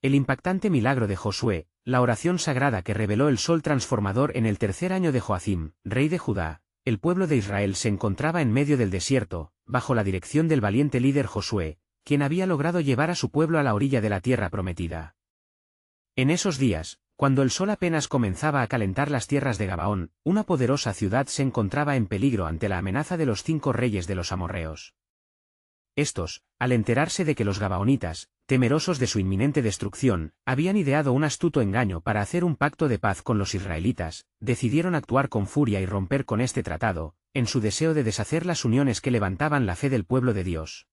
el impactante milagro de Josué, la oración sagrada que reveló el sol transformador en el tercer año de Joacim, rey de Judá. El pueblo de Israel se encontraba en medio del desierto, bajo la dirección del valiente líder Josué, quien había logrado llevar a su pueblo a la orilla de la tierra prometida. En esos días, cuando el sol apenas comenzaba a calentar las tierras de Gabaón, una poderosa ciudad se encontraba en peligro ante la amenaza de los 5 reyes de los amorreos. Estos, al enterarse de que los gabaonitas, temerosos de su inminente destrucción, habían ideado un astuto engaño para hacer un pacto de paz con los israelitas, decidieron actuar con furia y romper con este tratado, en su deseo de deshacer las uniones que levantaban la fe del pueblo de Dios.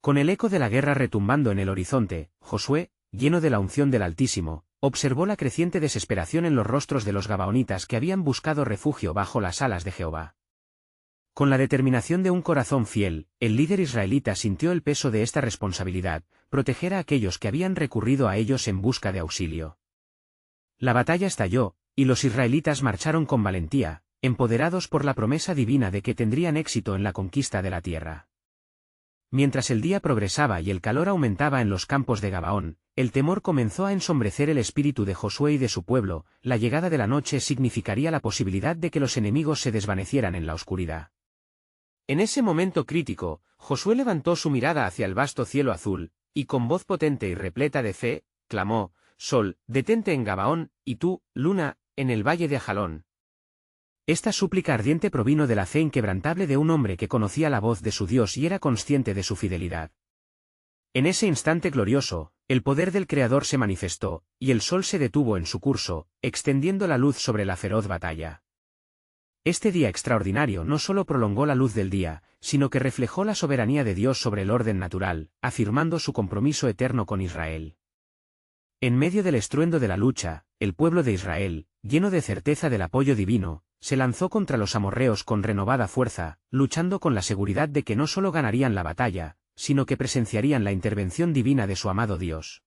Con el eco de la guerra retumbando en el horizonte, Josué, lleno de la unción del Altísimo, observó la creciente desesperación en los rostros de los gabaonitas que habían buscado refugio bajo las alas de Jehová. Con la determinación de un corazón fiel, el líder israelita sintió el peso de esta responsabilidad, proteger a aquellos que habían recurrido a ellos en busca de auxilio. La batalla estalló, y los israelitas marcharon con valentía, empoderados por la promesa divina de que tendrían éxito en la conquista de la tierra. Mientras el día progresaba y el calor aumentaba en los campos de Gabaón, el temor comenzó a ensombrecer el espíritu de Josué y de su pueblo. La llegada de la noche significaría la posibilidad de que los enemigos se desvanecieran en la oscuridad. En ese momento crítico, Josué levantó su mirada hacia el vasto cielo azul, y con voz potente y repleta de fe, clamó: «Sol, detente en Gabaón, y tú, luna, en el valle de Ajalón». Esta súplica ardiente provino de la fe inquebrantable de un hombre que conocía la voz de su Dios y era consciente de su fidelidad. En ese instante glorioso, el poder del Creador se manifestó, y el sol se detuvo en su curso, extendiendo la luz sobre la feroz batalla. Este día extraordinario no solo prolongó la luz del día, sino que reflejó la soberanía de Dios sobre el orden natural, afirmando su compromiso eterno con Israel. En medio del estruendo de la lucha, el pueblo de Israel, lleno de certeza del apoyo divino, se lanzó contra los amorreos con renovada fuerza, luchando con la seguridad de que no solo ganarían la batalla, sino que presenciarían la intervención divina de su amado Dios.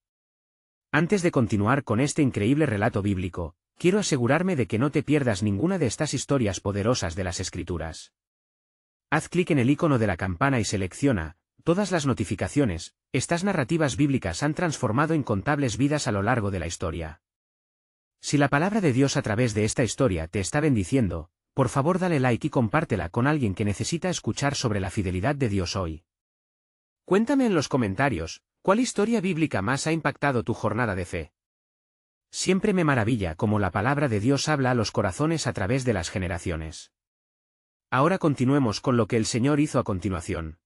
Antes de continuar con este increíble relato bíblico, quiero asegurarme de que no te pierdas ninguna de estas historias poderosas de las Escrituras. Haz clic en el icono de la campana y selecciona todas las notificaciones. Estas narrativas bíblicas han transformado incontables vidas a lo largo de la historia. Si la palabra de Dios a través de esta historia te está bendiciendo, por favor dale like y compártela con alguien que necesita escuchar sobre la fidelidad de Dios hoy. Cuéntame en los comentarios, ¿cuál historia bíblica más ha impactado tu jornada de fe? Siempre me maravilla cómo la palabra de Dios habla a los corazones a través de las generaciones. Ahora continuemos con lo que el Señor hizo a continuación.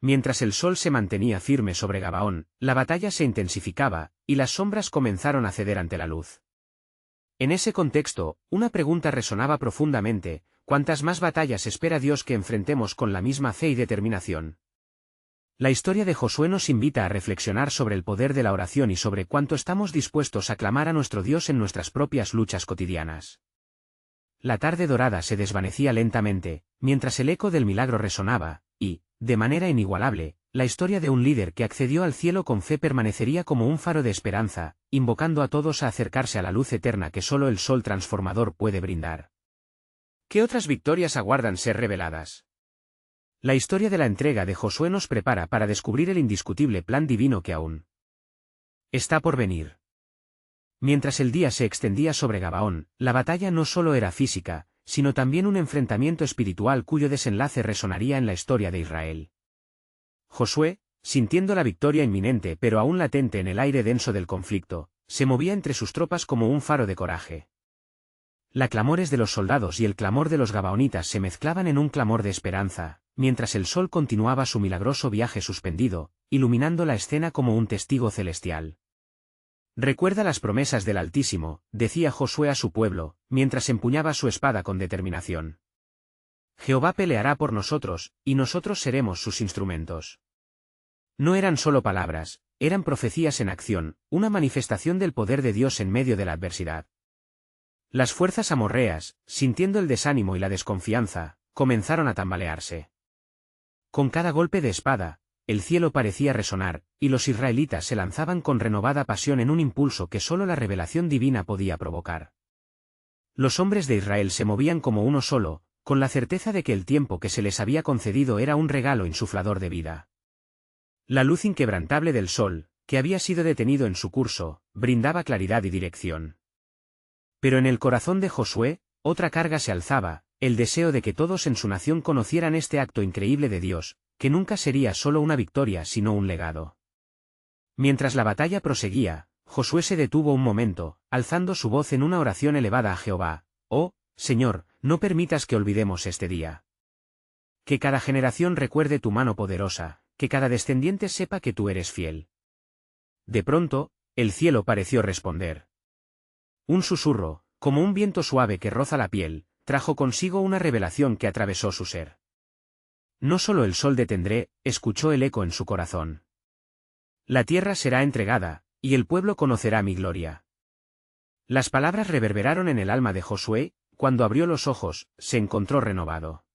Mientras el sol se mantenía firme sobre Gabaón, la batalla se intensificaba, y las sombras comenzaron a ceder ante la luz. En ese contexto, una pregunta resonaba profundamente: ¿cuántas más batallas espera Dios que enfrentemos con la misma fe y determinación? La historia de Josué nos invita a reflexionar sobre el poder de la oración y sobre cuánto estamos dispuestos a clamar a nuestro Dios en nuestras propias luchas cotidianas. La tarde dorada se desvanecía lentamente, mientras el eco del milagro resonaba, y, de manera inigualable, la historia de un líder que accedió al cielo con fe permanecería como un faro de esperanza, invocando a todos a acercarse a la luz eterna que solo el sol transformador puede brindar. ¿Qué otras victorias aguardan ser reveladas? La historia de la entrega de Josué nos prepara para descubrir el indiscutible plan divino que aún está por venir. Mientras el día se extendía sobre Gabaón, la batalla no solo era física, sino también un enfrentamiento espiritual cuyo desenlace resonaría en la historia de Israel. Josué, sintiendo la victoria inminente pero aún latente en el aire denso del conflicto, se movía entre sus tropas como un faro de coraje. Las clamores de los soldados y el clamor de los gabaonitas se mezclaban en un clamor de esperanza, mientras el sol continuaba su milagroso viaje suspendido, iluminando la escena como un testigo celestial. «Recuerda las promesas del Altísimo», decía Josué a su pueblo, mientras empuñaba su espada con determinación. «Jehová peleará por nosotros, y nosotros seremos sus instrumentos». No eran solo palabras, eran profecías en acción, una manifestación del poder de Dios en medio de la adversidad. Las fuerzas amorreas, sintiendo el desánimo y la desconfianza, comenzaron a tambalearse. Con cada golpe de espada, el cielo parecía resonar, y los israelitas se lanzaban con renovada pasión en un impulso que solo la revelación divina podía provocar. Los hombres de Israel se movían como uno solo, con la certeza de que el tiempo que se les había concedido era un regalo insuflador de vida. La luz inquebrantable del sol, que había sido detenido en su curso, brindaba claridad y dirección. Pero en el corazón de Josué, otra carga se alzaba, el deseo de que todos en su nación conocieran este acto increíble de Dios, que nunca sería solo una victoria sino un legado. Mientras la batalla proseguía, Josué se detuvo un momento, alzando su voz en una oración elevada a Jehová: «Oh, Señor, no permitas que olvidemos este día. Que cada generación recuerde tu mano poderosa, que cada descendiente sepa que tú eres fiel». De pronto, el cielo pareció responder. Un susurro, como un viento suave que roza la piel, trajo consigo una revelación que atravesó su ser. «No solo el sol detendré», escuchó el eco en su corazón. «La tierra será entregada, y el pueblo conocerá mi gloria». Las palabras reverberaron en el alma de Josué. Cuando abrió los ojos, se encontró renovado.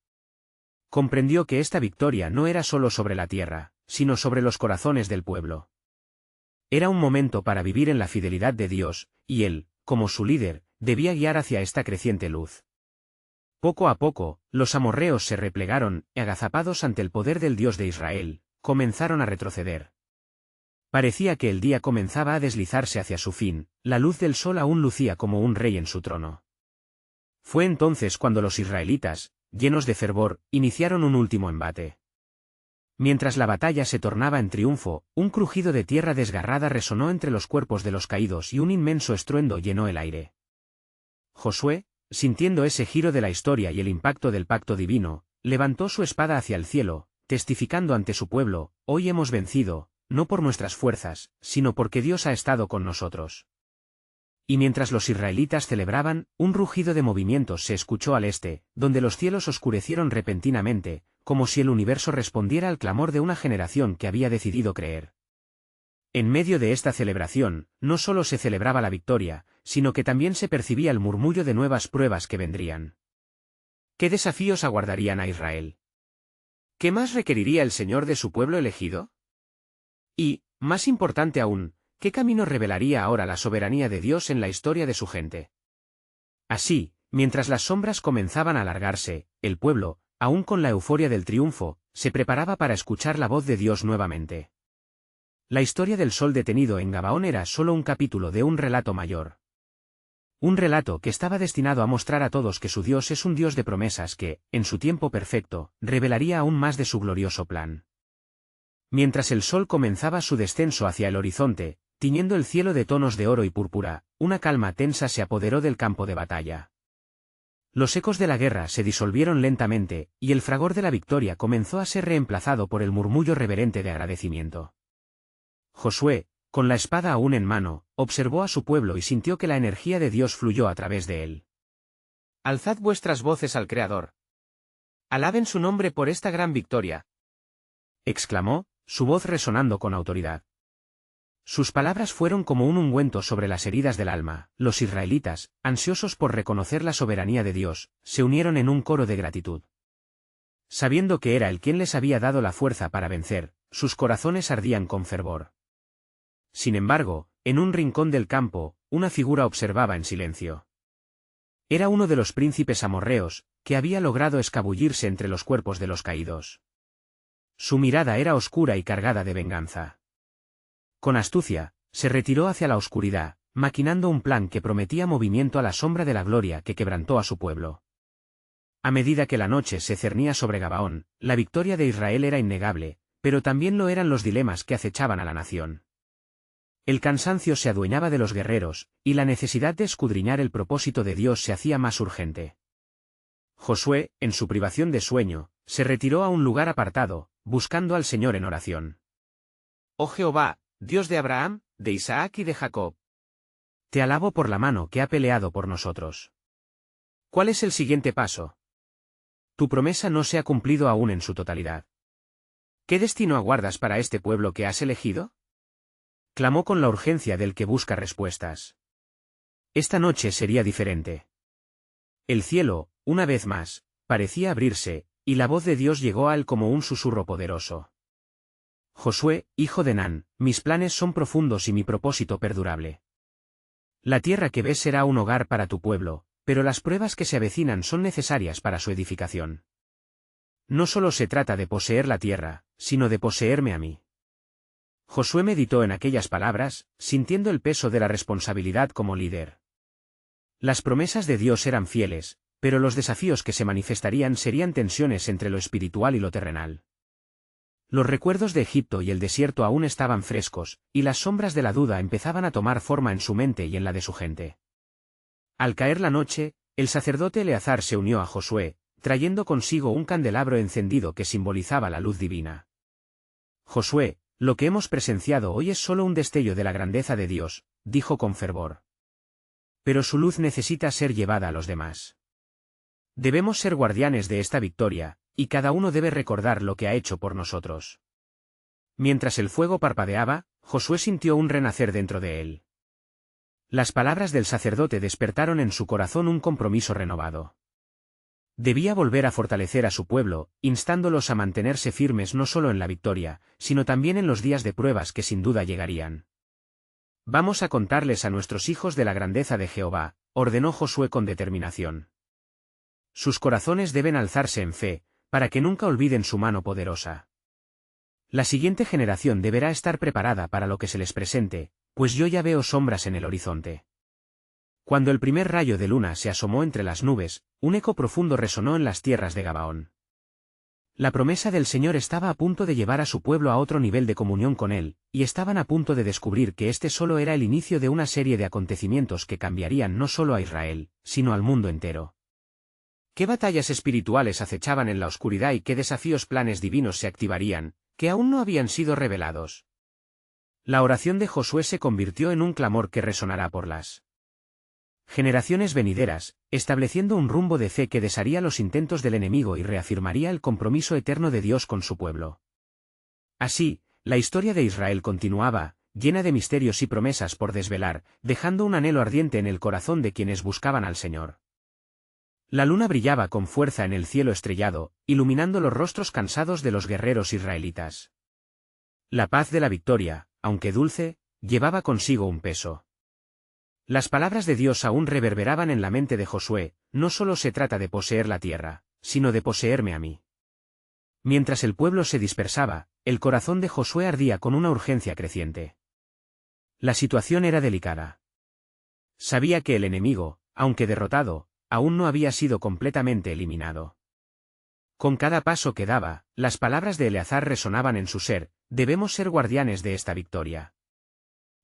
Comprendió que esta victoria no era solo sobre la tierra, sino sobre los corazones del pueblo. Era un momento para vivir en la fidelidad de Dios, y él, como su líder, debía guiar hacia esta creciente luz. Poco a poco, los amorreos se replegaron, y agazapados ante el poder del Dios de Israel, comenzaron a retroceder. Parecía que el día comenzaba a deslizarse hacia su fin, la luz del sol aún lucía como un rey en su trono. Fue entonces cuando los israelitas, llenos de fervor, iniciaron un último embate. Mientras la batalla se tornaba en triunfo, un crujido de tierra desgarrada resonó entre los cuerpos de los caídos y un inmenso estruendo llenó el aire. Josué, sintiendo ese giro de la historia y el impacto del pacto divino, levantó su espada hacia el cielo, testificando ante su pueblo: «Hoy hemos vencido, no por nuestras fuerzas, sino porque Dios ha estado con nosotros». Y mientras los israelitas celebraban, un rugido de movimientos se escuchó al este, donde los cielos oscurecieron repentinamente, como si el universo respondiera al clamor de una generación que había decidido creer. En medio de esta celebración, no solo se celebraba la victoria, sino que también se percibía el murmullo de nuevas pruebas que vendrían. ¿Qué desafíos aguardarían a Israel? ¿Qué más requeriría el Señor de su pueblo elegido? Y, más importante aún, ¿qué camino revelaría ahora la soberanía de Dios en la historia de su gente? Así, mientras las sombras comenzaban a alargarse, el pueblo, aún con la euforia del triunfo, se preparaba para escuchar la voz de Dios nuevamente. La historia del sol detenido en Gabaón era solo un capítulo de un relato mayor. Un relato que estaba destinado a mostrar a todos que su Dios es un Dios de promesas que, en su tiempo perfecto, revelaría aún más de su glorioso plan. Mientras el sol comenzaba su descenso hacia el horizonte, tiñendo el cielo de tonos de oro y púrpura, una calma tensa se apoderó del campo de batalla. Los ecos de la guerra se disolvieron lentamente, y el fragor de la victoria comenzó a ser reemplazado por el murmullo reverente de agradecimiento. Josué, con la espada aún en mano, observó a su pueblo y sintió que la energía de Dios fluyó a través de él. «Alzad vuestras voces al Creador. Alaben su nombre por esta gran victoria», exclamó, su voz resonando con autoridad. Sus palabras fueron como un ungüento sobre las heridas del alma. Los israelitas, ansiosos por reconocer la soberanía de Dios, se unieron en un coro de gratitud. Sabiendo que era Él quien les había dado la fuerza para vencer, sus corazones ardían con fervor. Sin embargo, en un rincón del campo, una figura observaba en silencio. Era uno de los príncipes amorreos, que había logrado escabullirse entre los cuerpos de los caídos. Su mirada era oscura y cargada de venganza. Con astucia, se retiró hacia la oscuridad, maquinando un plan que prometía movimiento a la sombra de la gloria que quebrantó a su pueblo. A medida que la noche se cernía sobre Gabaón, la victoria de Israel era innegable, pero también lo eran los dilemas que acechaban a la nación. El cansancio se adueñaba de los guerreros, y la necesidad de escudriñar el propósito de Dios se hacía más urgente. Josué, en su privación de sueño, se retiró a un lugar apartado, buscando al Señor en oración. «Oh Jehová, Dios de Abraham, de Isaac y de Jacob, te alabo por la mano que ha peleado por nosotros. ¿Cuál es el siguiente paso? Tu promesa no se ha cumplido aún en su totalidad. ¿Qué destino aguardas para este pueblo que has elegido?», clamó con la urgencia del que busca respuestas. Esta noche sería diferente. El cielo, una vez más, parecía abrirse, y la voz de Dios llegó a él como un susurro poderoso. «Josué, hijo de Nun, mis planes son profundos y mi propósito perdurable. La tierra que ves será un hogar para tu pueblo, pero las pruebas que se avecinan son necesarias para su edificación. No solo se trata de poseer la tierra, sino de poseerme a mí». Josué meditó en aquellas palabras, sintiendo el peso de la responsabilidad como líder. Las promesas de Dios eran fieles, pero los desafíos que se manifestarían serían tensiones entre lo espiritual y lo terrenal. Los recuerdos de Egipto y el desierto aún estaban frescos, y las sombras de la duda empezaban a tomar forma en su mente y en la de su gente. Al caer la noche, el sacerdote Eleazar se unió a Josué, trayendo consigo un candelabro encendido que simbolizaba la luz divina. Josué, lo que hemos presenciado hoy es solo un destello de la grandeza de Dios, dijo con fervor. Pero su luz necesita ser llevada a los demás. Debemos ser guardianes de esta victoria, y cada uno debe recordar lo que ha hecho por nosotros. Mientras el fuego parpadeaba, Josué sintió un renacer dentro de él. Las palabras del sacerdote despertaron en su corazón un compromiso renovado. Debía volver a fortalecer a su pueblo, instándolos a mantenerse firmes no solo en la victoria, sino también en los días de pruebas que sin duda llegarían. Vamos a contarles a nuestros hijos de la grandeza de Jehová, ordenó Josué con determinación. Sus corazones deben alzarse en fe, para que nunca olviden su mano poderosa. La siguiente generación deberá estar preparada para lo que se les presente, pues yo ya veo sombras en el horizonte. Cuando el primer rayo de luna se asomó entre las nubes, un eco profundo resonó en las tierras de Gabaón. La promesa del Señor estaba a punto de llevar a su pueblo a otro nivel de comunión con Él, y estaban a punto de descubrir que este solo era el inicio de una serie de acontecimientos que cambiarían no solo a Israel, sino al mundo entero. ¿Qué batallas espirituales acechaban en la oscuridad y qué desafíos planes divinos se activarían, que aún no habían sido revelados? La oración de Josué se convirtió en un clamor que resonará por las generaciones venideras, estableciendo un rumbo de fe que desharía los intentos del enemigo y reafirmaría el compromiso eterno de Dios con su pueblo. Así, la historia de Israel continuaba, llena de misterios y promesas por desvelar, dejando un anhelo ardiente en el corazón de quienes buscaban al Señor. La luna brillaba con fuerza en el cielo estrellado, iluminando los rostros cansados de los guerreros israelitas. La paz de la victoria, aunque dulce, llevaba consigo un peso. Las palabras de Dios aún reverberaban en la mente de Josué: no solo se trata de poseer la tierra, sino de poseerme a mí. Mientras el pueblo se dispersaba, el corazón de Josué ardía con una urgencia creciente. La situación era delicada. Sabía que el enemigo, aunque derrotado, aún no había sido completamente eliminado. Con cada paso que daba, las palabras de Eleazar resonaban en su ser: debemos ser guardianes de esta victoria.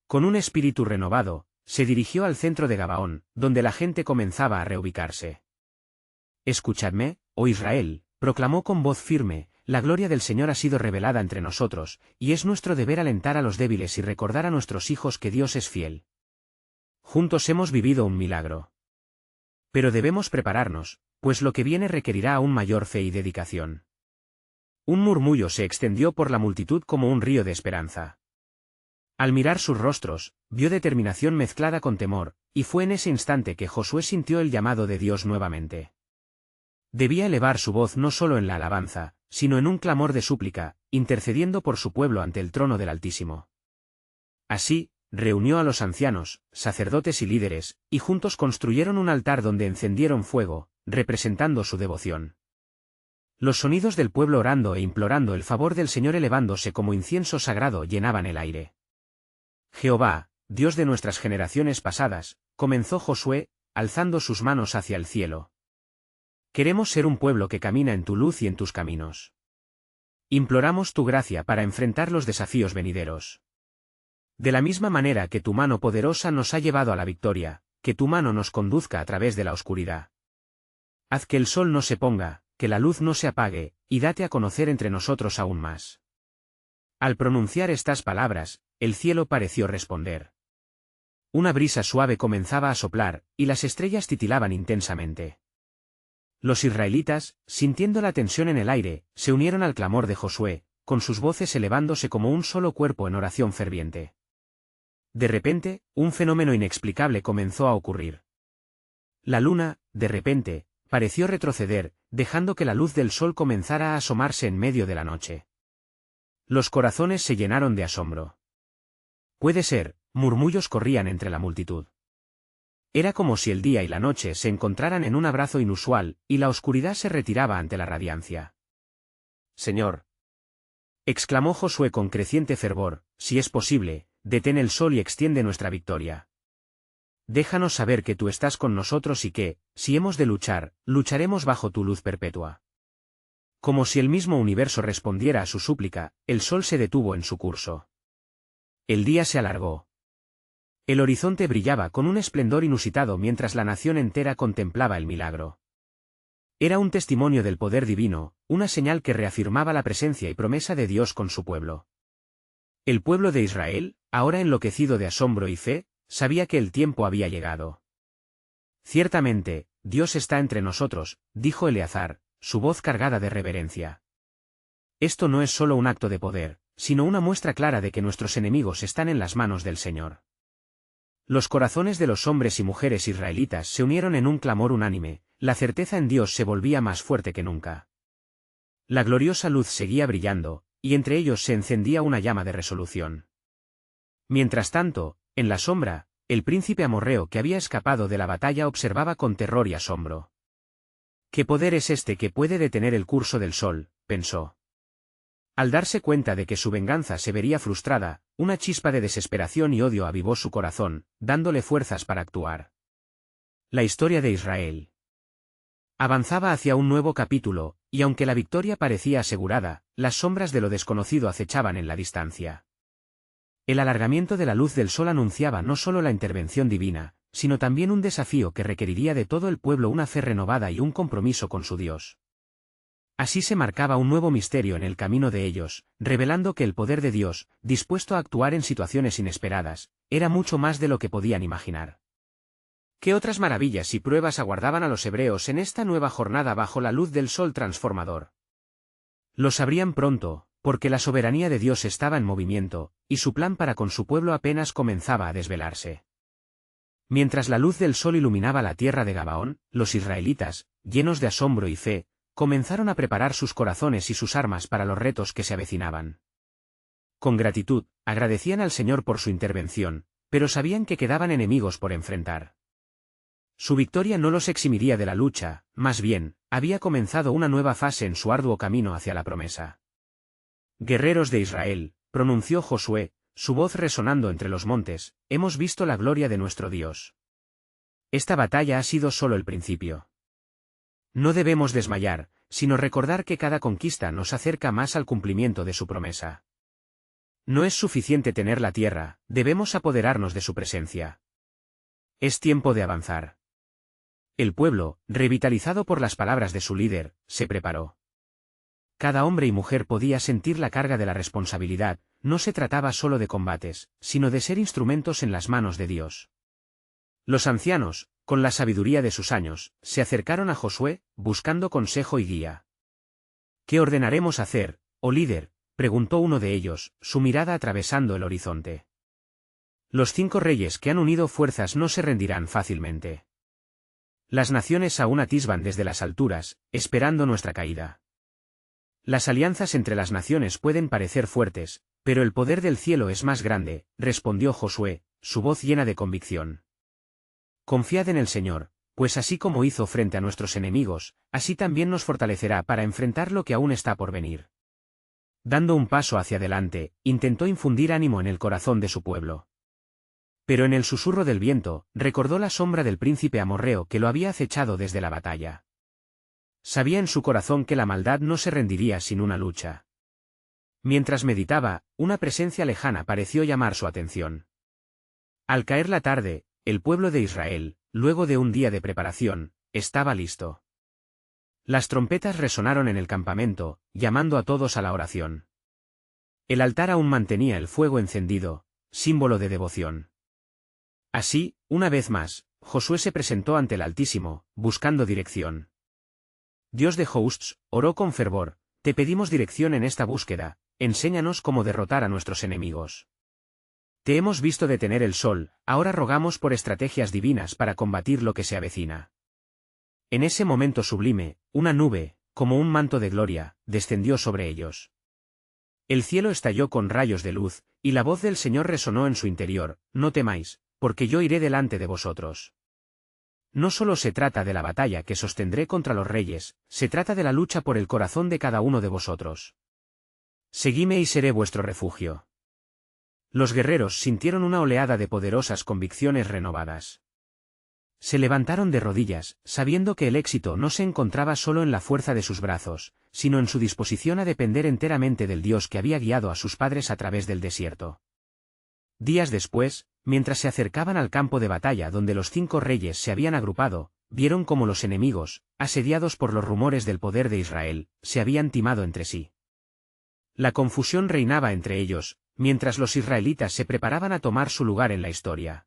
Con un espíritu renovado, se dirigió al centro de Gabaón, donde la gente comenzaba a reubicarse. Escuchadme, oh Israel, proclamó con voz firme: la gloria del Señor ha sido revelada entre nosotros, y es nuestro deber alentar a los débiles y recordar a nuestros hijos que Dios es fiel. Juntos hemos vivido un milagro. Pero debemos prepararnos, pues lo que viene requerirá aún mayor fe y dedicación. Un murmullo se extendió por la multitud como un río de esperanza. Al mirar sus rostros, vio determinación mezclada con temor, y fue en ese instante que Josué sintió el llamado de Dios nuevamente. Debía elevar su voz no solo en la alabanza, sino en un clamor de súplica, intercediendo por su pueblo ante el trono del Altísimo. Así, reunió a los ancianos, sacerdotes y líderes, y juntos construyeron un altar donde encendieron fuego, representando su devoción. Los sonidos del pueblo orando e implorando el favor del Señor elevándose como incienso sagrado llenaban el aire. Jehová, Dios de nuestras generaciones pasadas, comenzó Josué, alzando sus manos hacia el cielo. Queremos ser un pueblo que camina en tu luz y en tus caminos. Imploramos tu gracia para enfrentar los desafíos venideros. De la misma manera que tu mano poderosa nos ha llevado a la victoria, que tu mano nos conduzca a través de la oscuridad. Haz que el sol no se ponga, que la luz no se apague, y date a conocer entre nosotros aún más. Al pronunciar estas palabras, el cielo pareció responder. Una brisa suave comenzaba a soplar, y las estrellas titilaban intensamente. Los israelitas, sintiendo la tensión en el aire, se unieron al clamor de Josué, con sus voces elevándose como un solo cuerpo en oración ferviente. De repente, un fenómeno inexplicable comenzó a ocurrir. La luna, de repente, pareció retroceder, dejando que la luz del sol comenzara a asomarse en medio de la noche. Los corazones se llenaron de asombro. Puede ser, murmullos corrían entre la multitud. Era como si el día y la noche se encontraran en un abrazo inusual, y la oscuridad se retiraba ante la radiancia. Señor, exclamó Josué con creciente fervor, si es posible, detén el sol y extiende nuestra victoria. Déjanos saber que tú estás con nosotros y que, si hemos de luchar, lucharemos bajo tu luz perpetua. Como si el mismo universo respondiera a su súplica, el sol se detuvo en su curso. El día se alargó. El horizonte brillaba con un esplendor inusitado mientras la nación entera contemplaba el milagro. Era un testimonio del poder divino, una señal que reafirmaba la presencia y promesa de Dios con su pueblo. El pueblo de Israel, ahora enloquecido de asombro y fe, sabía que el tiempo había llegado. Ciertamente, Dios está entre nosotros, dijo Eleazar, su voz cargada de reverencia. Esto no es solo un acto de poder, sino una muestra clara de que nuestros enemigos están en las manos del Señor. Los corazones de los hombres y mujeres israelitas se unieron en un clamor unánime, la certeza en Dios se volvía más fuerte que nunca. La gloriosa luz seguía brillando, y entre ellos se encendía una llama de resolución. Mientras tanto, en la sombra, el príncipe amorreo que había escapado de la batalla observaba con terror y asombro. ¿Qué poder es este que puede detener el curso del sol?, pensó. Al darse cuenta de que su venganza se vería frustrada, una chispa de desesperación y odio avivó su corazón, dándole fuerzas para actuar. La historia de Israel avanzaba hacia un nuevo capítulo, y aunque la victoria parecía asegurada, las sombras de lo desconocido acechaban en la distancia. El alargamiento de la luz del sol anunciaba no solo la intervención divina, sino también un desafío que requeriría de todo el pueblo una fe renovada y un compromiso con su Dios. Así se marcaba un nuevo misterio en el camino de ellos, revelando que el poder de Dios, dispuesto a actuar en situaciones inesperadas, era mucho más de lo que podían imaginar. ¿Qué otras maravillas y pruebas aguardaban a los hebreos en esta nueva jornada bajo la luz del sol transformador? Lo sabrían pronto, porque la soberanía de Dios estaba en movimiento, y su plan para con su pueblo apenas comenzaba a desvelarse. Mientras la luz del sol iluminaba la tierra de Gabaón, los israelitas, llenos de asombro y fe, comenzaron a preparar sus corazones y sus armas para los retos que se avecinaban. Con gratitud, agradecían al Señor por su intervención, pero sabían que quedaban enemigos por enfrentar. Su victoria no los eximiría de la lucha, más bien, había comenzado una nueva fase en su arduo camino hacia la promesa. Guerreros de Israel, pronunció Josué, su voz resonando entre los montes, hemos visto la gloria de nuestro Dios. Esta batalla ha sido solo el principio. No debemos desmayar, sino recordar que cada conquista nos acerca más al cumplimiento de su promesa. No es suficiente tener la tierra, debemos apoderarnos de su presencia. Es tiempo de avanzar. El pueblo, revitalizado por las palabras de su líder, se preparó. Cada hombre y mujer podía sentir la carga de la responsabilidad, no se trataba solo de combates, sino de ser instrumentos en las manos de Dios. Los ancianos, con la sabiduría de sus años, se acercaron a Josué, buscando consejo y guía. ¿Qué ordenaremos hacer, oh líder?, preguntó uno de ellos, su mirada atravesando el horizonte. Los 5 reyes que han unido fuerzas no se rendirán fácilmente. Las naciones aún atisban desde las alturas, esperando nuestra caída. Las alianzas entre las naciones pueden parecer fuertes, pero el poder del cielo es más grande, respondió Josué, su voz llena de convicción. Confiad en el Señor, pues así como hizo frente a nuestros enemigos, así también nos fortalecerá para enfrentar lo que aún está por venir. Dando un paso hacia adelante, intentó infundir ánimo en el corazón de su pueblo. Pero en el susurro del viento, recordó la sombra del príncipe amorreo que lo había acechado desde la batalla. Sabía en su corazón que la maldad no se rendiría sin una lucha. Mientras meditaba, una presencia lejana pareció llamar su atención. Al caer la tarde, el pueblo de Israel, luego de un día de preparación, estaba listo. Las trompetas resonaron en el campamento, llamando a todos a la oración. El altar aún mantenía el fuego encendido, símbolo de devoción. Así, una vez más, Josué se presentó ante el Altísimo, buscando dirección. Dios de hosts, oró con fervor, te pedimos dirección en esta búsqueda, enséñanos cómo derrotar a nuestros enemigos. Te hemos visto detener el sol, ahora rogamos por estrategias divinas para combatir lo que se avecina. En ese momento sublime, una nube, como un manto de gloria, descendió sobre ellos. El cielo estalló con rayos de luz, y la voz del Señor resonó en su interior, no temáis, porque yo iré delante de vosotros. No solo se trata de la batalla que sostendré contra los reyes, se trata de la lucha por el corazón de cada uno de vosotros. Seguidme y seré vuestro refugio. Los guerreros sintieron una oleada de poderosas convicciones renovadas. Se levantaron de rodillas, sabiendo que el éxito no se encontraba solo en la fuerza de sus brazos, sino en su disposición a depender enteramente del Dios que había guiado a sus padres a través del desierto. Días después, mientras se acercaban al campo de batalla donde los 5 reyes se habían agrupado, vieron cómo los enemigos, asediados por los rumores del poder de Israel, se habían timado entre sí. La confusión reinaba entre ellos, mientras los israelitas se preparaban a tomar su lugar en la historia.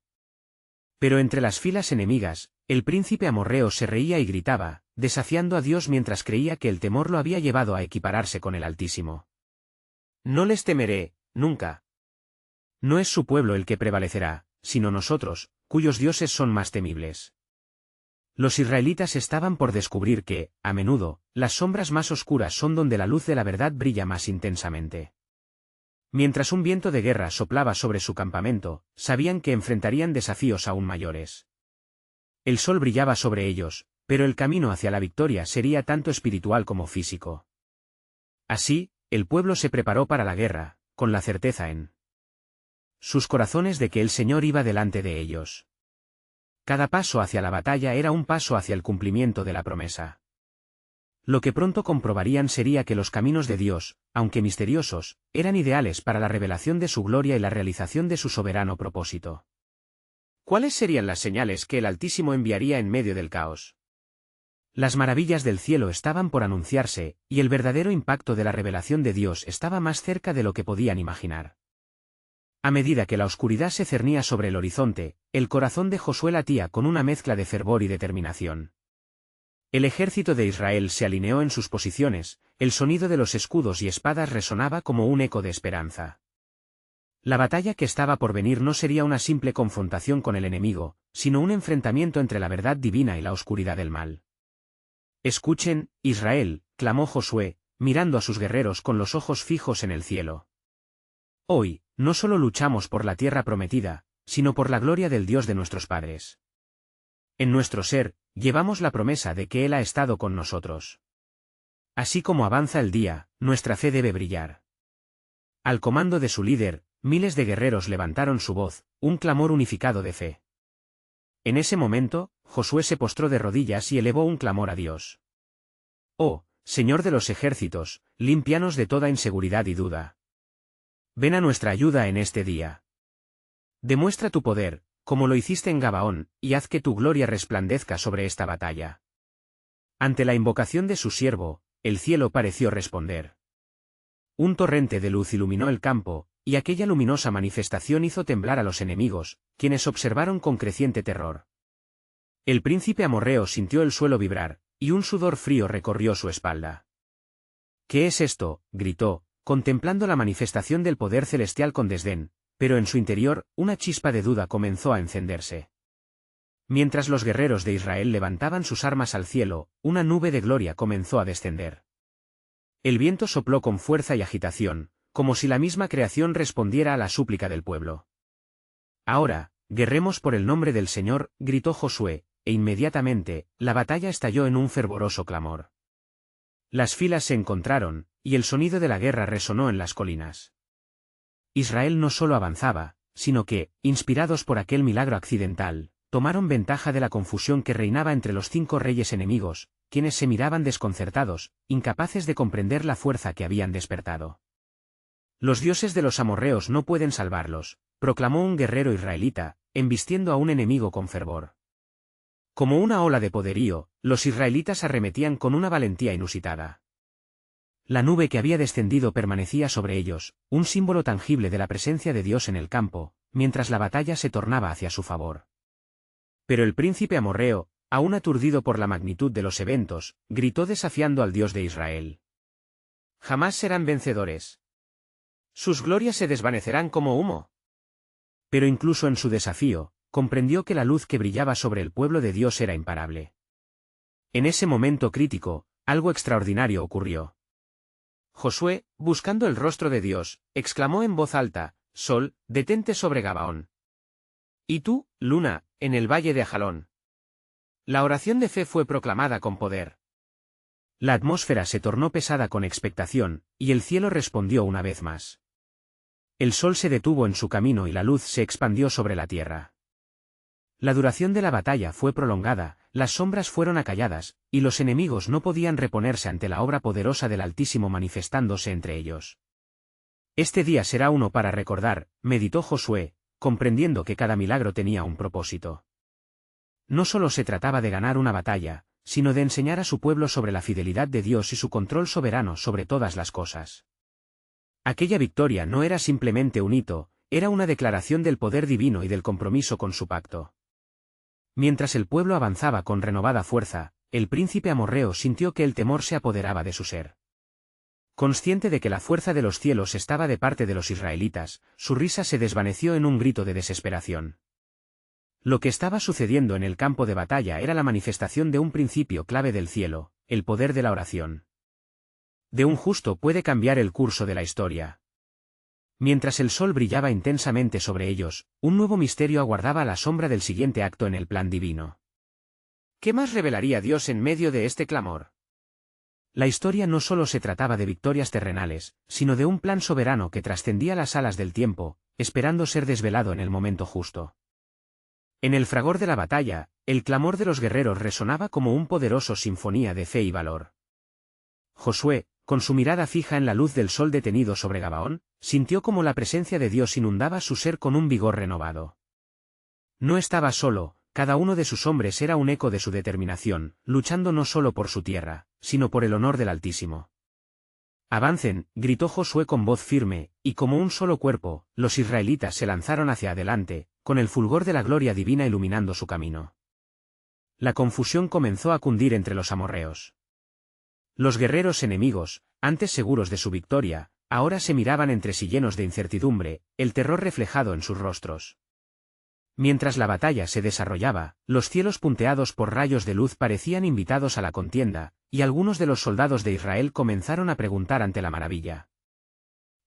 Pero entre las filas enemigas, el príncipe amorreo se reía y gritaba, desafiando a Dios mientras creía que el temor lo había llevado a equipararse con el Altísimo. No les temeré, nunca. No es su pueblo el que prevalecerá, sino nosotros, cuyos dioses son más temibles. Los israelitas estaban por descubrir que, a menudo, las sombras más oscuras son donde la luz de la verdad brilla más intensamente. Mientras un viento de guerra soplaba sobre su campamento, sabían que enfrentarían desafíos aún mayores. El sol brillaba sobre ellos, pero el camino hacia la victoria sería tanto espiritual como físico. Así, el pueblo se preparó para la guerra, con la certeza en sus corazones de que el Señor iba delante de ellos. Cada paso hacia la batalla era un paso hacia el cumplimiento de la promesa. Lo que pronto comprobarían sería que los caminos de Dios, aunque misteriosos, eran ideales para la revelación de su gloria y la realización de su soberano propósito. ¿Cuáles serían las señales que el Altísimo enviaría en medio del caos? Las maravillas del cielo estaban por anunciarse, y el verdadero impacto de la revelación de Dios estaba más cerca de lo que podían imaginar. A medida que la oscuridad se cernía sobre el horizonte, el corazón de Josué latía con una mezcla de fervor y determinación. El ejército de Israel se alineó en sus posiciones, el sonido de los escudos y espadas resonaba como un eco de esperanza. La batalla que estaba por venir no sería una simple confrontación con el enemigo, sino un enfrentamiento entre la verdad divina y la oscuridad del mal. Escuchen, Israel, clamó Josué, mirando a sus guerreros con los ojos fijos en el cielo. Hoy, no solo luchamos por la tierra prometida, sino por la gloria del Dios de nuestros padres. En nuestro ser, llevamos la promesa de que Él ha estado con nosotros. Así como avanza el día, nuestra fe debe brillar. Al comando de su líder, miles de guerreros levantaron su voz, un clamor unificado de fe. En ese momento, Josué se postró de rodillas y elevó un clamor a Dios. Oh, Señor de los ejércitos, límpianos de toda inseguridad y duda. Ven a nuestra ayuda en este día. Demuestra tu poder, como lo hiciste en Gabaón, y haz que tu gloria resplandezca sobre esta batalla. Ante la invocación de su siervo, el cielo pareció responder. Un torrente de luz iluminó el campo, y aquella luminosa manifestación hizo temblar a los enemigos, quienes observaron con creciente terror. El príncipe amorreo sintió el suelo vibrar, y un sudor frío recorrió su espalda. ¿Qué es esto?, gritó, contemplando la manifestación del poder celestial con desdén, pero en su interior, una chispa de duda comenzó a encenderse. Mientras los guerreros de Israel levantaban sus armas al cielo, una nube de gloria comenzó a descender. El viento sopló con fuerza y agitación, como si la misma creación respondiera a la súplica del pueblo. Ahora, guerremos por el nombre del Señor, gritó Josué, e inmediatamente, la batalla estalló en un fervoroso clamor. Las filas se encontraron, y el sonido de la guerra resonó en las colinas. Israel no solo avanzaba, sino que, inspirados por aquel milagro accidental, tomaron ventaja de la confusión que reinaba entre los 5 reyes enemigos, quienes se miraban desconcertados, incapaces de comprender la fuerza que habían despertado. Los dioses de los amorreos no pueden salvarlos, proclamó un guerrero israelita, embistiendo a un enemigo con fervor. Como una ola de poderío, los israelitas arremetían con una valentía inusitada. La nube que había descendido permanecía sobre ellos, un símbolo tangible de la presencia de Dios en el campo, mientras la batalla se tornaba hacia su favor. Pero el príncipe amorreo, aún aturdido por la magnitud de los eventos, gritó desafiando al Dios de Israel. Jamás serán vencedores. Sus glorias se desvanecerán como humo. Pero incluso en su desafío, comprendió que la luz que brillaba sobre el pueblo de Dios era imparable. En ese momento crítico, algo extraordinario ocurrió. Josué, buscando el rostro de Dios, exclamó en voz alta, Sol, detente sobre Gabaón. Y tú, luna, en el valle de Ajalón. La oración de fe fue proclamada con poder. La atmósfera se tornó pesada con expectación, y el cielo respondió una vez más. El sol se detuvo en su camino y la luz se expandió sobre la tierra. La duración de la batalla fue prolongada, las sombras fueron acalladas, y los enemigos no podían reponerse ante la obra poderosa del Altísimo manifestándose entre ellos. Este día será uno para recordar, meditó Josué, comprendiendo que cada milagro tenía un propósito. No solo se trataba de ganar una batalla, sino de enseñar a su pueblo sobre la fidelidad de Dios y su control soberano sobre todas las cosas. Aquella victoria no era simplemente un hito, era una declaración del poder divino y del compromiso con su pacto. Mientras el pueblo avanzaba con renovada fuerza, el príncipe amorreo sintió que el temor se apoderaba de su ser. Consciente de que la fuerza de los cielos estaba de parte de los israelitas, su risa se desvaneció en un grito de desesperación. Lo que estaba sucediendo en el campo de batalla era la manifestación de un principio clave del cielo, el poder de la oración. De un justo puede cambiar el curso de la historia. Mientras el sol brillaba intensamente sobre ellos, un nuevo misterio aguardaba a la sombra del siguiente acto en el plan divino. ¿Qué más revelaría Dios en medio de este clamor? La historia no solo se trataba de victorias terrenales, sino de un plan soberano que trascendía las alas del tiempo, esperando ser desvelado en el momento justo. En el fragor de la batalla, el clamor de los guerreros resonaba como un poderoso sinfonía de fe y valor. Josué, con su mirada fija en la luz del sol detenido sobre Gabaón, sintió como la presencia de Dios inundaba su ser con un vigor renovado. No estaba solo, cada uno de sus hombres era un eco de su determinación, luchando no solo por su tierra, sino por el honor del Altísimo. «Avancen», gritó Josué con voz firme, y como un solo cuerpo, los israelitas se lanzaron hacia adelante, con el fulgor de la gloria divina iluminando su camino. La confusión comenzó a cundir entre los amorreos. Los guerreros enemigos, antes seguros de su victoria, ahora se miraban entre sí llenos de incertidumbre, el terror reflejado en sus rostros. Mientras la batalla se desarrollaba, los cielos punteados por rayos de luz parecían invitados a la contienda, y algunos de los soldados de Israel comenzaron a preguntar ante la maravilla.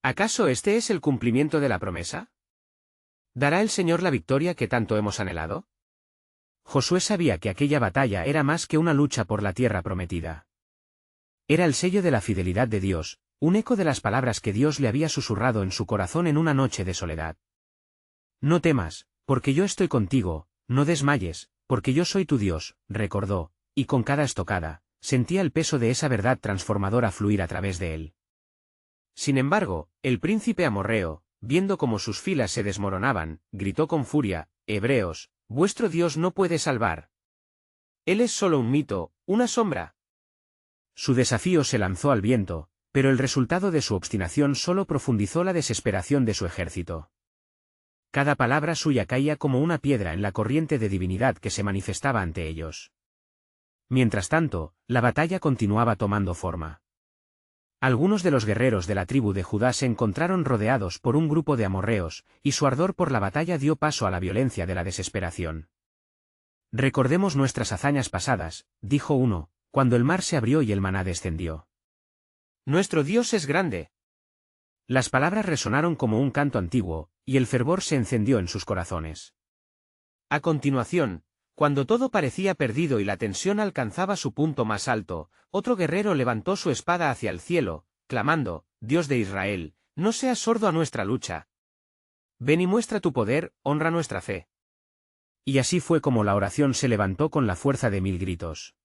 ¿Acaso este es el cumplimiento de la promesa? ¿Dará el Señor la victoria que tanto hemos anhelado? Josué sabía que aquella batalla era más que una lucha por la tierra prometida. Era el sello de la fidelidad de Dios, un eco de las palabras que Dios le había susurrado en su corazón en una noche de soledad. No temas, porque yo estoy contigo, no desmayes, porque yo soy tu Dios, recordó, y con cada estocada, sentía el peso de esa verdad transformadora fluir a través de él. Sin embargo, el príncipe amorreo, viendo cómo sus filas se desmoronaban, gritó con furia: «Hebreos, vuestro Dios no puede salvar. Él es solo un mito, una sombra». Su desafío se lanzó al viento, pero el resultado de su obstinación solo profundizó la desesperación de su ejército. Cada palabra suya caía como una piedra en la corriente de divinidad que se manifestaba ante ellos. Mientras tanto, la batalla continuaba tomando forma. Algunos de los guerreros de la tribu de Judá se encontraron rodeados por un grupo de amorreos, y su ardor por la batalla dio paso a la violencia de la desesperación. «Recordemos nuestras hazañas pasadas», dijo uno, cuando el mar se abrió y el maná descendió. «Nuestro Dios es grande». Las palabras resonaron como un canto antiguo, y el fervor se encendió en sus corazones. A continuación, cuando todo parecía perdido y la tensión alcanzaba su punto más alto, otro guerrero levantó su espada hacia el cielo, clamando: «Dios de Israel, no seas sordo a nuestra lucha. Ven y muestra tu poder, honra nuestra fe». Y así fue como la oración se levantó con la fuerza de 1000 gritos.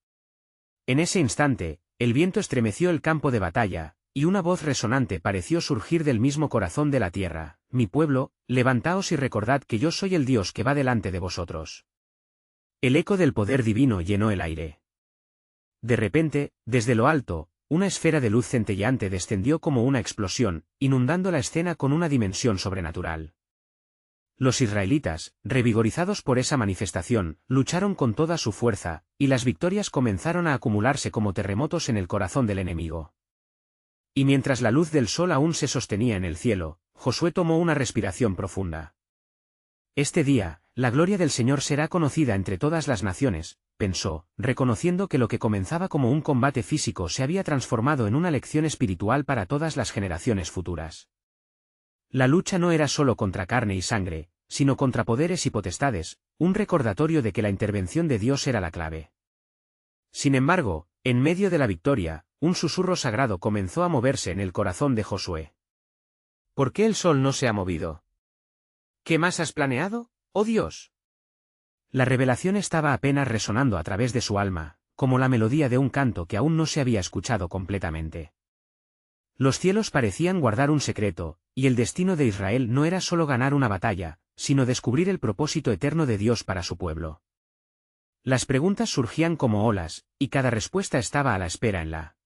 En ese instante, el viento estremeció el campo de batalla, y una voz resonante pareció surgir del mismo corazón de la tierra: «Mi pueblo, levantaos y recordad que yo soy el Dios que va delante de vosotros». El eco del poder divino llenó el aire. De repente, desde lo alto, una esfera de luz centelleante descendió como una explosión, inundando la escena con una dimensión sobrenatural. Los israelitas, revigorizados por esa manifestación, lucharon con toda su fuerza, y las victorias comenzaron a acumularse como terremotos en el corazón del enemigo. Y mientras la luz del sol aún se sostenía en el cielo, Josué tomó una respiración profunda. Este día, la gloria del Señor será conocida entre todas las naciones, pensó, reconociendo que lo que comenzaba como un combate físico se había transformado en una lección espiritual para todas las generaciones futuras. La lucha no era solo contra carne y sangre, sino contra poderes y potestades, un recordatorio de que la intervención de Dios era la clave. Sin embargo, en medio de la victoria, un susurro sagrado comenzó a moverse en el corazón de Josué. ¿Por qué el sol no se ha movido? ¿Qué más has planeado, oh Dios? La revelación estaba apenas resonando a través de su alma, como la melodía de un canto que aún no se había escuchado completamente. Los cielos parecían guardar un secreto, y el destino de Israel no era solo ganar una batalla, sino descubrir el propósito eterno de Dios para su pueblo. Las preguntas surgían como olas, y cada respuesta estaba a la espera en la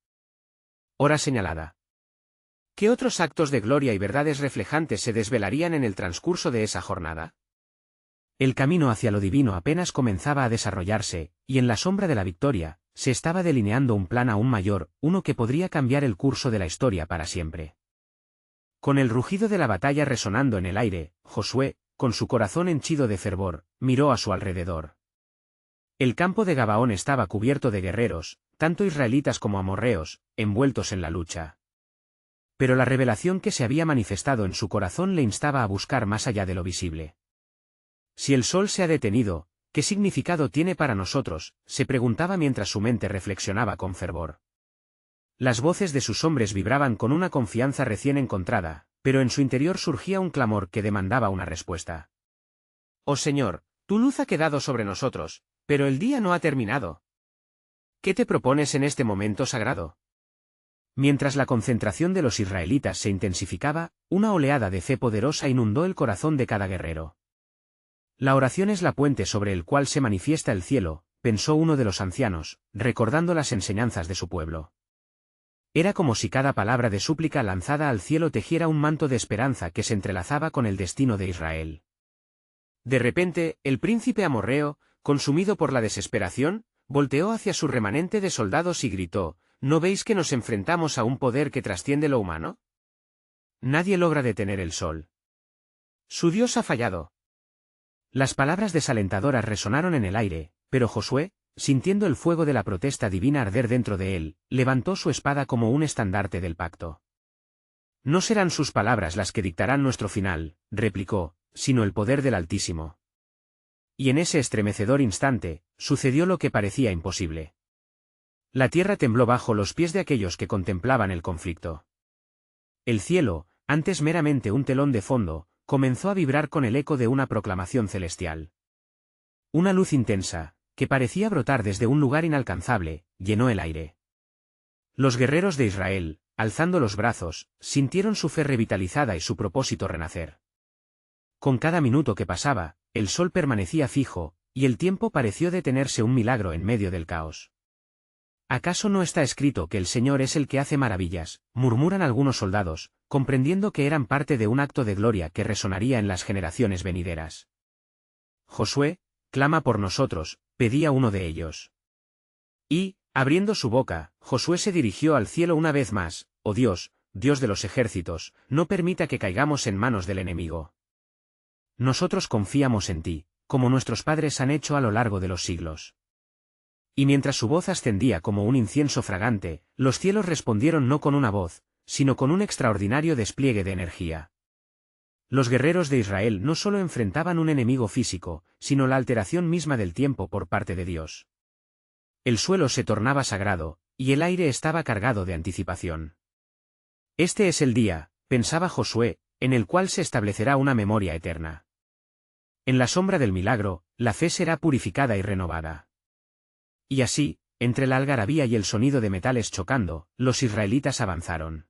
hora señalada. ¿Qué otros actos de gloria y verdades reflejantes se desvelarían en el transcurso de esa jornada? El camino hacia lo divino apenas comenzaba a desarrollarse, y en la sombra de la victoria, se estaba delineando un plan aún mayor, uno que podría cambiar el curso de la historia para siempre. Con el rugido de la batalla resonando en el aire, Josué, con su corazón henchido de fervor, miró a su alrededor. El campo de Gabaón estaba cubierto de guerreros, tanto israelitas como amorreos, envueltos en la lucha. Pero la revelación que se había manifestado en su corazón le instaba a buscar más allá de lo visible. Si el sol se ha detenido, ¿qué significado tiene para nosotros?, se preguntaba mientras su mente reflexionaba con fervor. Las voces de sus hombres vibraban con una confianza recién encontrada, pero en su interior surgía un clamor que demandaba una respuesta. «Oh Señor, tu luz ha quedado sobre nosotros, pero el día no ha terminado. ¿Qué te propones en este momento sagrado?» Mientras la concentración de los israelitas se intensificaba, una oleada de fe poderosa inundó el corazón de cada guerrero. La oración es la puente sobre el cual se manifiesta el cielo, pensó uno de los ancianos, recordando las enseñanzas de su pueblo. Era como si cada palabra de súplica lanzada al cielo tejiera un manto de esperanza que se entrelazaba con el destino de Israel. De repente, el príncipe amorreo, consumido por la desesperación, volteó hacia su remanente de soldados y gritó: ¿No veis que nos enfrentamos a un poder que trasciende lo humano? Nadie logra detener el sol. Su Dios ha fallado. Las palabras desalentadoras resonaron en el aire, pero Josué, sintiendo el fuego de la protesta divina arder dentro de él, levantó su espada como un estandarte del pacto. No serán sus palabras las que dictarán nuestro final, replicó, sino el poder del Altísimo. Y en ese estremecedor instante, sucedió lo que parecía imposible. La tierra tembló bajo los pies de aquellos que contemplaban el conflicto. El cielo, antes meramente un telón de fondo, comenzó a vibrar con el eco de una proclamación celestial. Una luz intensa, que parecía brotar desde un lugar inalcanzable, llenó el aire. Los guerreros de Israel, alzando los brazos, sintieron su fe revitalizada y su propósito renacer. Con cada minuto que pasaba, el sol permanecía fijo, y el tiempo pareció detenerse, un milagro en medio del caos. ¿Acaso no está escrito que el Señor es el que hace maravillas?, murmuran algunos soldados, comprendiendo que eran parte de un acto de gloria que resonaría en las generaciones venideras. Josué, clama por nosotros, pedía uno de ellos. Y, abriendo su boca, Josué se dirigió al cielo una vez más: «Oh Dios, Dios de los ejércitos, no permita que caigamos en manos del enemigo. Nosotros confiamos en ti, como nuestros padres han hecho a lo largo de los siglos». Y mientras su voz ascendía como un incienso fragante, los cielos respondieron no con una voz, sino con un extraordinario despliegue de energía. Los guerreros de Israel no solo enfrentaban un enemigo físico, sino la alteración misma del tiempo por parte de Dios. El suelo se tornaba sagrado, y el aire estaba cargado de anticipación. Este es el día, pensaba Josué, en el cual se establecerá una memoria eterna. En la sombra del milagro, la fe será purificada y renovada. Y así, entre la algarabía y el sonido de metales chocando, los israelitas avanzaron.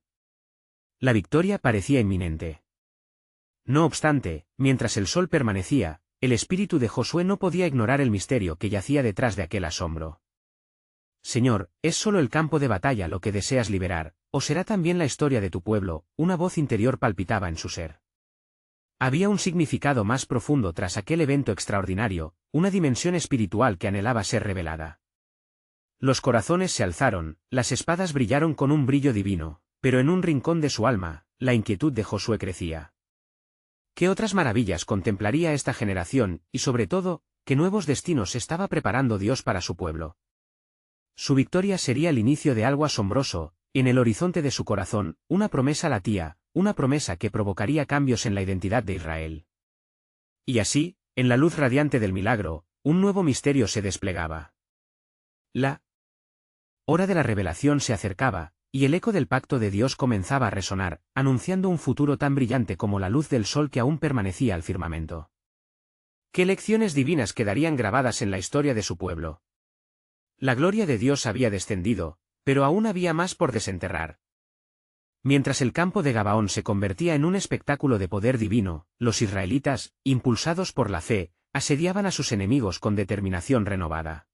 La victoria parecía inminente. No obstante, mientras el sol permanecía, el espíritu de Josué no podía ignorar el misterio que yacía detrás de aquel asombro. «Señor, ¿es solo el campo de batalla lo que deseas liberar, o será también la historia de tu pueblo?», una voz interior palpitaba en su ser. Había un significado más profundo tras aquel evento extraordinario, una dimensión espiritual que anhelaba ser revelada. Los corazones se alzaron, las espadas brillaron con un brillo divino, pero en un rincón de su alma, la inquietud de Josué crecía. ¿Qué otras maravillas contemplaría esta generación, y sobre todo, qué nuevos destinos estaba preparando Dios para su pueblo? Su victoria sería el inicio de algo asombroso, y en el horizonte de su corazón, una promesa latía, una promesa que provocaría cambios en la identidad de Israel. Y así, en la luz radiante del milagro, un nuevo misterio se desplegaba. La hora de la revelación se acercaba, y el eco del pacto de Dios comenzaba a resonar, anunciando un futuro tan brillante como la luz del sol que aún permanecía al firmamento. ¿Qué lecciones divinas quedarían grabadas en la historia de su pueblo? La gloria de Dios había descendido, pero aún había más por desenterrar. Mientras el campo de Gabaón se convertía en un espectáculo de poder divino, los israelitas, impulsados por la fe, asediaban a sus enemigos con determinación renovada.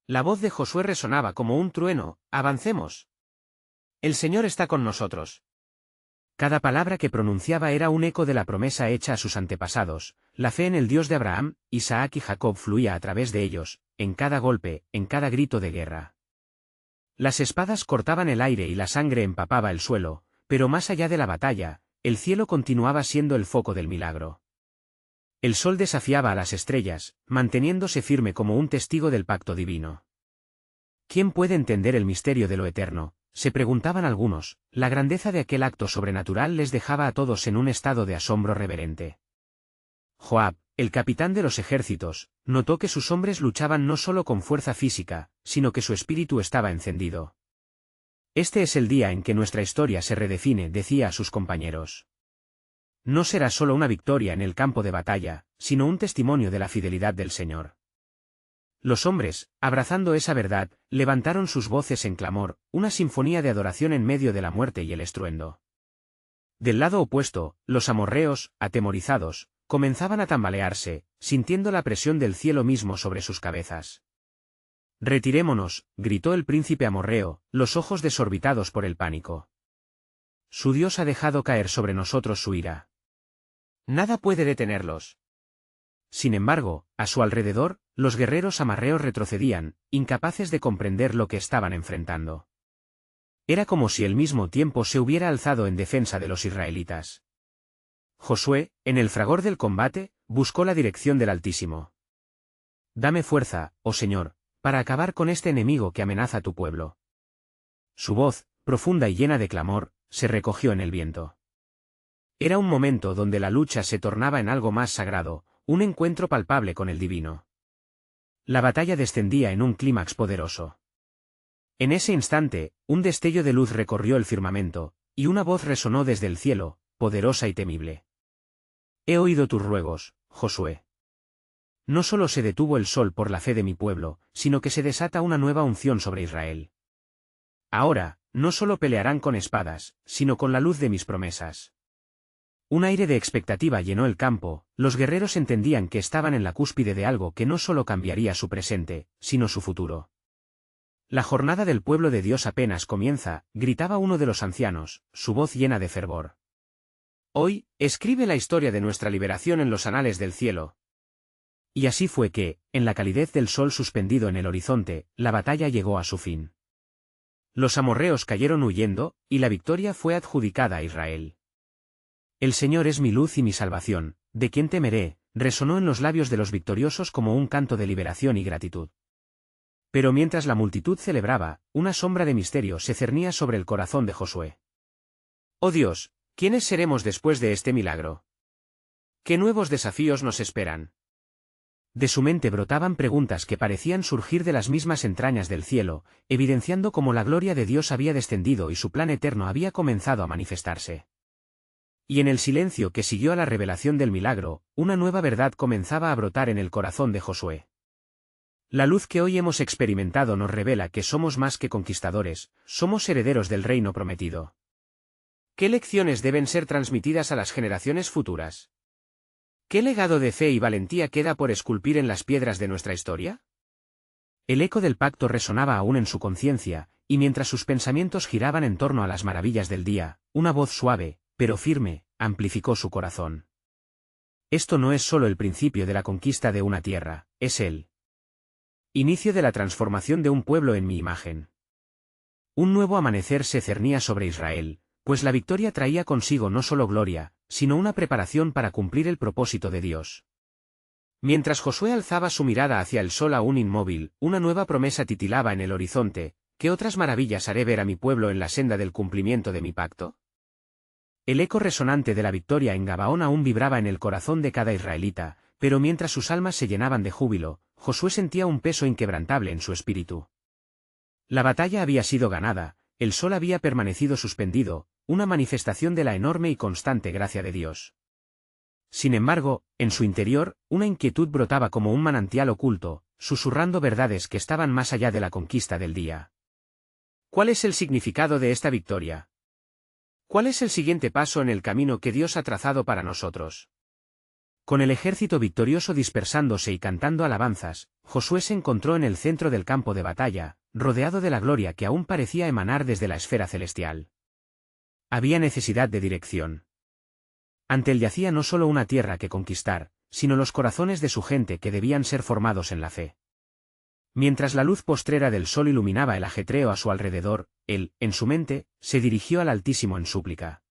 La voz de Josué resonaba como un trueno: «¡Avancemos! El Señor está con nosotros». Cada palabra que pronunciaba era un eco de la promesa hecha a sus antepasados. La fe en el Dios de Abraham, Isaac y Jacob fluía a través de ellos, en cada golpe, en cada grito de guerra. Las espadas cortaban el aire y la sangre empapaba el suelo, pero más allá de la batalla, el cielo continuaba siendo el foco del milagro. El sol desafiaba a las estrellas, manteniéndose firme como un testigo del pacto divino. ¿Quién puede entender el misterio de lo eterno?, se preguntaban algunos. La grandeza de aquel acto sobrenatural les dejaba a todos en un estado de asombro reverente. Joab, el capitán de los ejércitos, notó que sus hombres luchaban no solo con fuerza física, sino que su espíritu estaba encendido. «Este es el día en que nuestra historia se redefine», decía a sus compañeros. «No será solo una victoria en el campo de batalla, sino un testimonio de la fidelidad del Señor». Los hombres, abrazando esa verdad, levantaron sus voces en clamor, una sinfonía de adoración en medio de la muerte y el estruendo. Del lado opuesto, los amorreos, atemorizados, comenzaban a tambalearse, sintiendo la presión del cielo mismo sobre sus cabezas. «Retirémonos», gritó el príncipe amorreo, los ojos desorbitados por el pánico. «Su Dios ha dejado caer sobre nosotros su ira. Nada puede detenerlos». Sin embargo, a su alrededor, los guerreros amarreos retrocedían, incapaces de comprender lo que estaban enfrentando. Era como si el mismo tiempo se hubiera alzado en defensa de los israelitas. Josué, en el fragor del combate, buscó la dirección del Altísimo. «Dame fuerza, oh Señor, para acabar con este enemigo que amenaza tu pueblo». Su voz, profunda y llena de clamor, se recogió en el viento. Era un momento donde la lucha se tornaba en algo más sagrado, un encuentro palpable con el divino. La batalla descendía en un clímax poderoso. En ese instante, un destello de luz recorrió el firmamento, y una voz resonó desde el cielo, poderosa y temible. «He oído tus ruegos, Josué. No solo se detuvo el sol por la fe de mi pueblo, sino que se desata una nueva unción sobre Israel. Ahora, no solo pelearán con espadas, sino con la luz de mis promesas». Un aire de expectativa llenó el campo. Los guerreros entendían que estaban en la cúspide de algo que no solo cambiaría su presente, sino su futuro. «La jornada del pueblo de Dios apenas comienza», gritaba uno de los ancianos, su voz llena de fervor. «Hoy, escribe la historia de nuestra liberación en los anales del cielo». Y así fue que, en la calidez del sol suspendido en el horizonte, la batalla llegó a su fin. Los amorreos cayeron huyendo, y la victoria fue adjudicada a Israel. «El Señor es mi luz y mi salvación, ¿de quién temeré?», resonó en los labios de los victoriosos como un canto de liberación y gratitud. Pero mientras la multitud celebraba, una sombra de misterio se cernía sobre el corazón de Josué. «Oh Dios, ¿quiénes seremos después de este milagro? ¿Qué nuevos desafíos nos esperan?». De su mente brotaban preguntas que parecían surgir de las mismas entrañas del cielo, evidenciando cómo la gloria de Dios había descendido y su plan eterno había comenzado a manifestarse. Y en el silencio que siguió a la revelación del milagro, una nueva verdad comenzaba a brotar en el corazón de Josué. La luz que hoy hemos experimentado nos revela que somos más que conquistadores, somos herederos del reino prometido. ¿Qué lecciones deben ser transmitidas a las generaciones futuras? ¿Qué legado de fe y valentía queda por esculpir en las piedras de nuestra historia? El eco del pacto resonaba aún en su conciencia, y mientras sus pensamientos giraban en torno a las maravillas del día, una voz suave, pero firme, amplificó su corazón. «Esto no es solo el principio de la conquista de una tierra, es el inicio de la transformación de un pueblo en mi imagen». Un nuevo amanecer se cernía sobre Israel, pues la victoria traía consigo no solo gloria, sino una preparación para cumplir el propósito de Dios. Mientras Josué alzaba su mirada hacia el sol aún inmóvil, una nueva promesa titilaba en el horizonte: ¿qué otras maravillas haré ver a mi pueblo en la senda del cumplimiento de mi pacto? El eco resonante de la victoria en Gabaón aún vibraba en el corazón de cada israelita, pero mientras sus almas se llenaban de júbilo, Josué sentía un peso inquebrantable en su espíritu. La batalla había sido ganada, el sol había permanecido suspendido, una manifestación de la enorme y constante gracia de Dios. Sin embargo, en su interior, una inquietud brotaba como un manantial oculto, susurrando verdades que estaban más allá de la conquista del día. ¿Cuál es el significado de esta victoria? ¿Cuál es el siguiente paso en el camino que Dios ha trazado para nosotros? Con el ejército victorioso dispersándose y cantando alabanzas, Josué se encontró en el centro del campo de batalla, rodeado de la gloria que aún parecía emanar desde la esfera celestial. Había necesidad de dirección. Ante él yacía no solo una tierra que conquistar, sino los corazones de su gente que debían ser formados en la fe. Mientras la luz postrera del sol iluminaba el ajetreo a su alrededor, él, en su mente, se dirigió al Altísimo en súplica.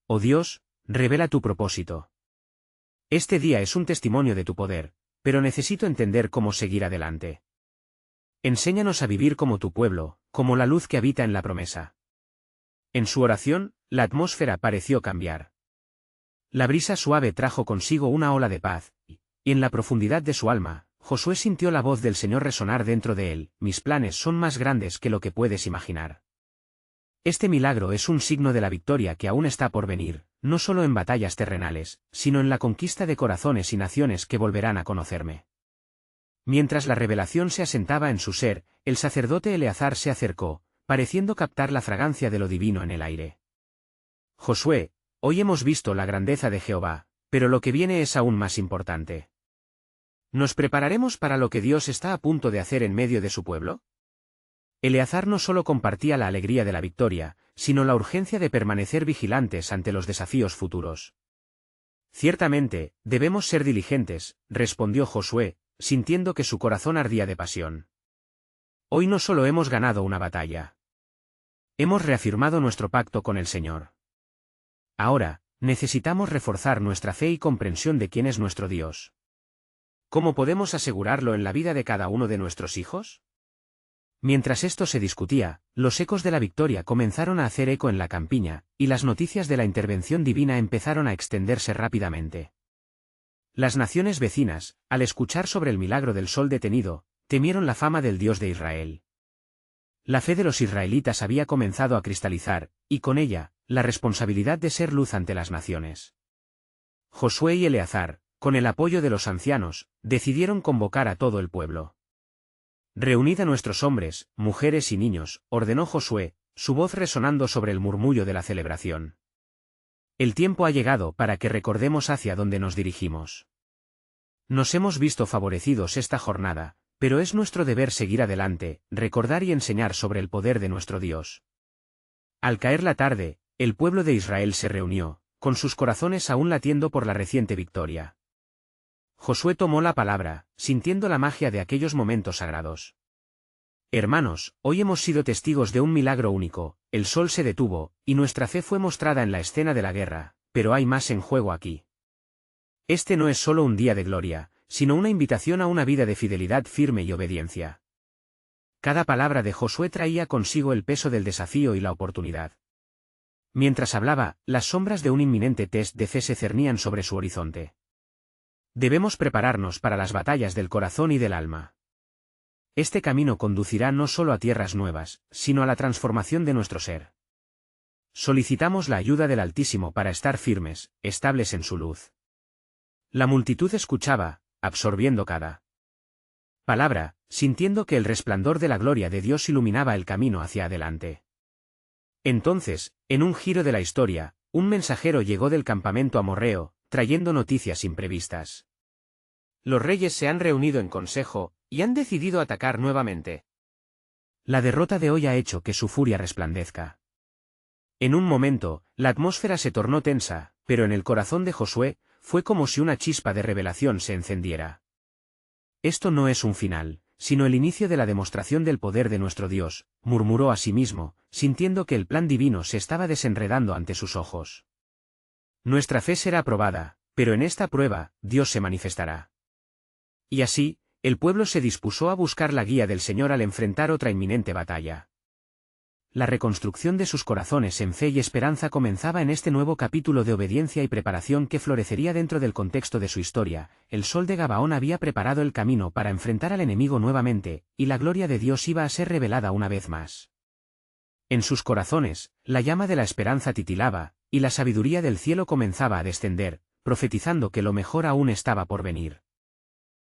Oh Dios, revela tu propósito. Este día es un testimonio de tu poder, pero necesito entender cómo seguir adelante. Enséñanos a vivir como tu pueblo, como la luz que habita en la promesa. En su oración, la atmósfera pareció cambiar. La brisa suave trajo consigo una ola de paz, y en la profundidad de su alma, Josué sintió la voz del Señor resonar dentro de él: mis planes son más grandes que lo que puedes imaginar. Este milagro es un signo de la victoria que aún está por venir, no solo en batallas terrenales, sino en la conquista de corazones y naciones que volverán a conocerme. Mientras la revelación se asentaba en su ser, el sacerdote Eleazar se acercó, pareciendo captar la fragancia de lo divino en el aire. Josué, hoy hemos visto la grandeza de Jehová, pero lo que viene es aún más importante. ¿Nos prepararemos para lo que Dios está a punto de hacer en medio de su pueblo? Eleazar no solo compartía la alegría de la victoria, sino la urgencia de permanecer vigilantes ante los desafíos futuros. Ciertamente, debemos ser diligentes, respondió Josué, sintiendo que su corazón ardía de pasión. Hoy no solo hemos ganado una batalla. Hemos reafirmado nuestro pacto con el Señor. Ahora, necesitamos reforzar nuestra fe y comprensión de quién es nuestro Dios. ¿Cómo podemos asegurarlo en la vida de cada uno de nuestros hijos? Mientras esto se discutía, los ecos de la victoria comenzaron a hacer eco en la campiña, y las noticias de la intervención divina empezaron a extenderse rápidamente. Las naciones vecinas, al escuchar sobre el milagro del sol detenido, temieron la fama del Dios de Israel. La fe de los israelitas había comenzado a cristalizar, y con ella, la responsabilidad de ser luz ante las naciones. Josué y Eleazar, con el apoyo de los ancianos, decidieron convocar a todo el pueblo. Reunid a nuestros hombres, mujeres y niños, ordenó Josué, su voz resonando sobre el murmullo de la celebración. El tiempo ha llegado para que recordemos hacia dónde nos dirigimos. Nos hemos visto favorecidos esta jornada, pero es nuestro deber seguir adelante, recordar y enseñar sobre el poder de nuestro Dios. Al caer la tarde, el pueblo de Israel se reunió, con sus corazones aún latiendo por la reciente victoria. Josué tomó la palabra, sintiendo la magia de aquellos momentos sagrados. Hermanos, hoy hemos sido testigos de un milagro único: el sol se detuvo, y nuestra fe fue mostrada en la escena de la guerra, pero hay más en juego aquí. Este no es solo un día de gloria, sino una invitación a una vida de fidelidad firme y obediencia. Cada palabra de Josué traía consigo el peso del desafío y la oportunidad. Mientras hablaba, las sombras de un inminente test de fe se cernían sobre su horizonte. Debemos prepararnos para las batallas del corazón y del alma. Este camino conducirá no solo a tierras nuevas, sino a la transformación de nuestro ser. Solicitamos la ayuda del Altísimo para estar firmes, estables en su luz. La multitud escuchaba, absorbiendo cada palabra, sintiendo que el resplandor de la gloria de Dios iluminaba el camino hacia adelante. Entonces, en un giro de la historia, un mensajero llegó del campamento amorreo, trayendo noticias imprevistas. Los reyes se han reunido en consejo, y han decidido atacar nuevamente. La derrota de hoy ha hecho que su furia resplandezca. En un momento, la atmósfera se tornó tensa, pero en el corazón de Josué, fue como si una chispa de revelación se encendiera. Esto no es un final, sino el inicio de la demostración del poder de nuestro Dios, murmuró a sí mismo, sintiendo que el plan divino se estaba desenredando ante sus ojos. Nuestra fe será probada, pero en esta prueba, Dios se manifestará. Y así, el pueblo se dispuso a buscar la guía del Señor al enfrentar otra inminente batalla. La reconstrucción de sus corazones en fe y esperanza comenzaba en este nuevo capítulo de obediencia y preparación que florecería dentro del contexto de su historia. El sol de Gabaón había preparado el camino para enfrentar al enemigo nuevamente, y la gloria de Dios iba a ser revelada una vez más. En sus corazones, la llama de la esperanza titilaba, y la sabiduría del cielo comenzaba a descender, profetizando que lo mejor aún estaba por venir.